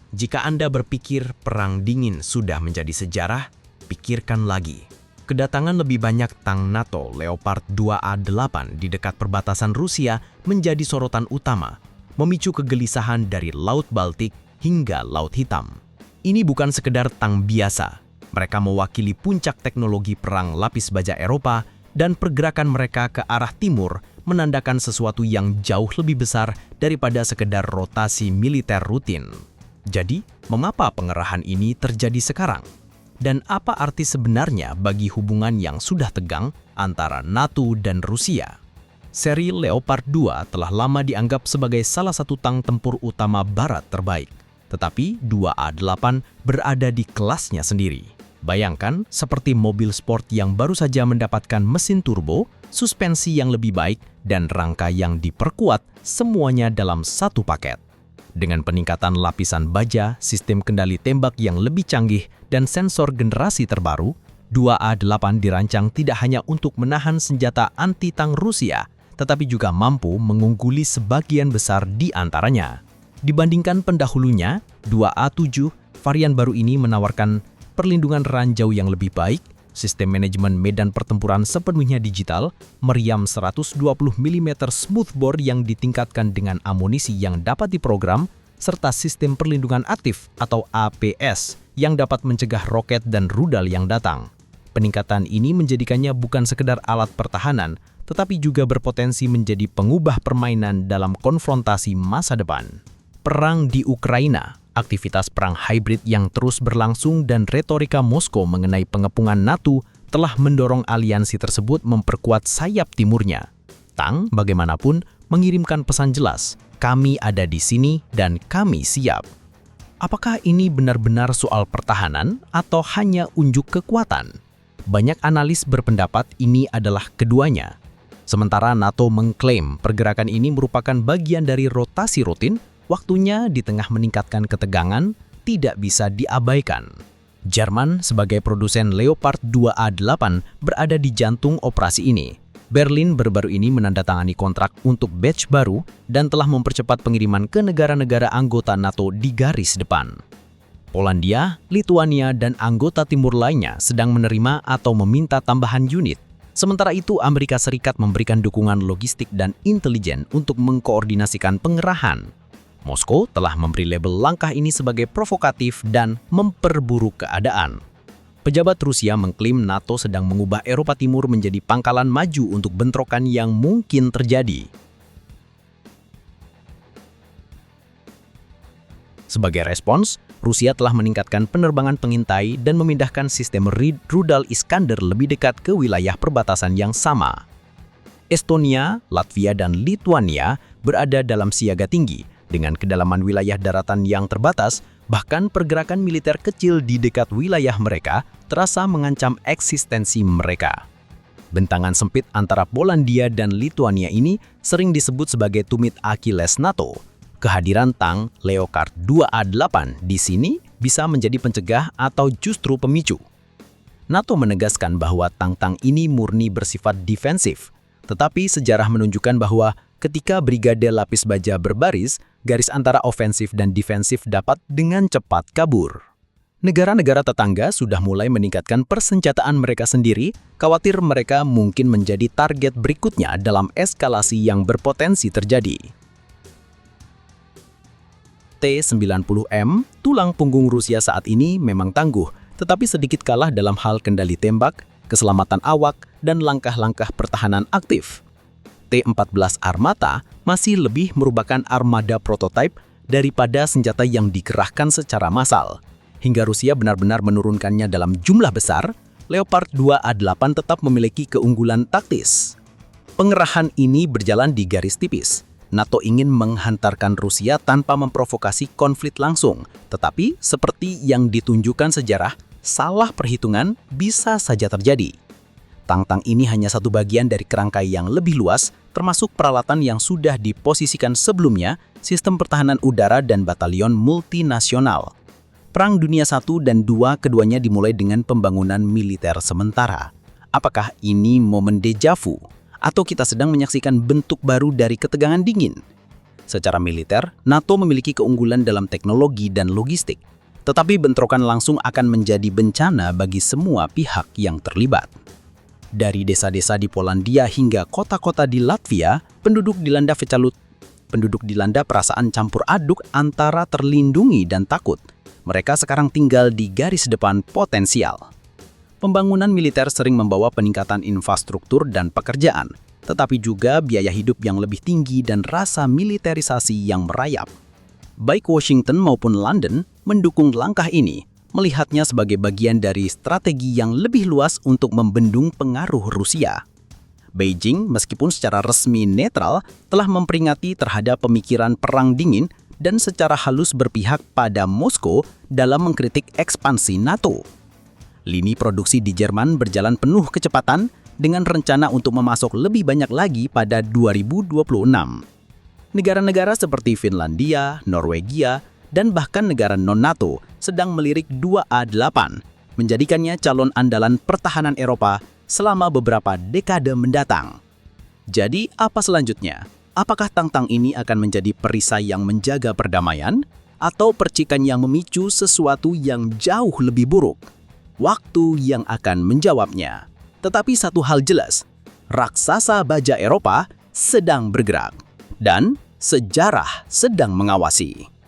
Jika Anda berpikir Perang Dingin sudah menjadi sejarah, pikirkan lagi. Kedatangan lebih banyak tank NATO Leopard 2A8 di dekat perbatasan Rusia menjadi sorotan utama, memicu kegelisahan dari Laut Baltik hingga Laut Hitam. Ini bukan sekedar tank biasa. Mereka mewakili puncak teknologi perang lapis baja Eropa, dan pergerakan mereka ke arah timur menandakan sesuatu yang jauh lebih besar daripada sekedar rotasi militer rutin. Jadi, mengapa pengerahan ini terjadi sekarang? Dan apa arti sebenarnya bagi hubungan yang sudah tegang antara NATO dan Rusia? Seri Leopard 2 telah lama dianggap sebagai salah satu tank tempur utama Barat terbaik. Tetapi 2A8 berada di kelasnya sendiri. Bayangkan seperti mobil sport yang baru saja mendapatkan mesin turbo, suspensi yang lebih baik, dan rangka yang diperkuat, semuanya dalam satu paket. Dengan peningkatan lapisan baja, sistem kendali tembak yang lebih canggih, dan sensor generasi terbaru, 2A8 dirancang tidak hanya untuk menahan senjata anti-tank Rusia, tetapi juga mampu mengungguli sebagian besar di antaranya. Dibandingkan pendahulunya, 2A7, varian baru ini menawarkan perlindungan ranjau yang lebih baik, sistem manajemen medan pertempuran sepenuhnya digital, meriam 120 mm smoothbore yang ditingkatkan dengan amunisi yang dapat diprogram, serta sistem perlindungan aktif atau APS yang dapat mencegah roket dan rudal yang datang. Peningkatan ini menjadikannya bukan sekedar alat pertahanan, tetapi juga berpotensi menjadi pengubah permainan dalam konfrontasi masa depan. Perang di Ukraina, aktivitas perang hybrid yang terus berlangsung dan retorika Moskow mengenai pengepungan NATO telah mendorong aliansi tersebut memperkuat sayap timurnya. Tank, bagaimanapun, mengirimkan pesan jelas, kami ada di sini dan kami siap. Apakah ini benar-benar soal pertahanan atau hanya unjuk kekuatan? Banyak analis berpendapat ini adalah keduanya. Sementara NATO mengklaim pergerakan ini merupakan bagian dari rotasi rutin, waktunya di tengah meningkatkan ketegangan tidak bisa diabaikan. Jerman sebagai produsen Leopard 2A8 berada di jantung operasi ini. Berlin baru-baru ini menandatangani kontrak untuk batch baru dan telah mempercepat pengiriman ke negara-negara anggota NATO di garis depan. Polandia, Lituania, dan anggota timur lainnya sedang menerima atau meminta tambahan unit. Sementara itu, Amerika Serikat memberikan dukungan logistik dan intelijen untuk mengkoordinasikan pengerahan. Moskow telah memberi label langkah ini sebagai provokatif dan memperburuk keadaan. Pejabat Rusia mengklaim NATO sedang mengubah Eropa Timur menjadi pangkalan maju untuk bentrokan yang mungkin terjadi. Sebagai respons, Rusia telah meningkatkan penerbangan pengintai dan memindahkan sistem rudal Iskander lebih dekat ke wilayah perbatasan yang sama. Estonia, Latvia, dan Lituania berada dalam siaga tinggi, dengan kedalaman wilayah daratan yang terbatas, bahkan pergerakan militer kecil di dekat wilayah mereka terasa mengancam eksistensi mereka. Bentangan sempit antara Polandia dan Lituania ini sering disebut sebagai tumit Achilles NATO. Kehadiran tank Leopard 2A8 di sini bisa menjadi pencegah atau justru pemicu. NATO menegaskan bahwa tank-tank ini murni bersifat defensif, tetapi sejarah menunjukkan bahwa ketika brigade lapis baja berbaris, garis antara ofensif dan defensif dapat dengan cepat kabur. Negara-negara tetangga sudah mulai meningkatkan persenjataan mereka sendiri, khawatir mereka mungkin menjadi target berikutnya dalam eskalasi yang berpotensi terjadi. T-90M, tulang punggung Rusia saat ini memang tangguh, tetapi sedikit kalah dalam hal kendali tembak, keselamatan awak, dan langkah-langkah pertahanan aktif. T-14 Armata masih lebih merupakan armada prototipe daripada senjata yang dikerahkan secara massal. Hingga Rusia benar-benar menurunkannya dalam jumlah besar, Leopard 2A8 tetap memiliki keunggulan taktis. Pengerahan ini berjalan di garis tipis. NATO ingin menghantarkan Rusia tanpa memprovokasi konflik langsung, tetapi seperti yang ditunjukkan sejarah, salah perhitungan bisa saja terjadi. Tank-tank ini hanya satu bagian dari kerangka yang lebih luas, termasuk peralatan yang sudah diposisikan sebelumnya, sistem pertahanan udara dan batalion multinasional. Perang Dunia I dan II keduanya dimulai dengan pembangunan militer sementara. Apakah ini momen deja vu? Atau kita sedang menyaksikan bentuk baru dari ketegangan dingin? Secara militer, NATO memiliki keunggulan dalam teknologi dan logistik, tetapi bentrokan langsung akan menjadi bencana bagi semua pihak yang terlibat. Dari desa-desa di Polandia hingga kota-kota di Latvia, penduduk dilanda perasaan campur aduk antara terlindungi dan takut. Mereka sekarang tinggal di garis depan potensial. Pembangunan militer sering membawa peningkatan infrastruktur dan pekerjaan, tetapi juga biaya hidup yang lebih tinggi dan rasa militerisasi yang merayap. Baik Washington maupun London mendukung langkah ini, melihatnya sebagai bagian dari strategi yang lebih luas untuk membendung pengaruh Rusia. Beijing, meskipun secara resmi netral, telah memperingati terhadap pemikiran perang dingin dan secara halus berpihak pada Moskow dalam mengkritik ekspansi NATO. Lini produksi di Jerman berjalan penuh kecepatan dengan rencana untuk memasok lebih banyak lagi pada 2026. Negara-negara seperti Finlandia, Norwegia, dan bahkan negara non-NATO sedang melirik 2A8, menjadikannya calon andalan pertahanan Eropa selama beberapa dekade mendatang. Jadi, apa selanjutnya? Apakah tang-tang ini akan menjadi perisai yang menjaga perdamaian, atau percikan yang memicu sesuatu yang jauh lebih buruk? Waktu yang akan menjawabnya. Tetapi satu hal jelas, raksasa baja Eropa sedang bergerak, dan sejarah sedang mengawasi.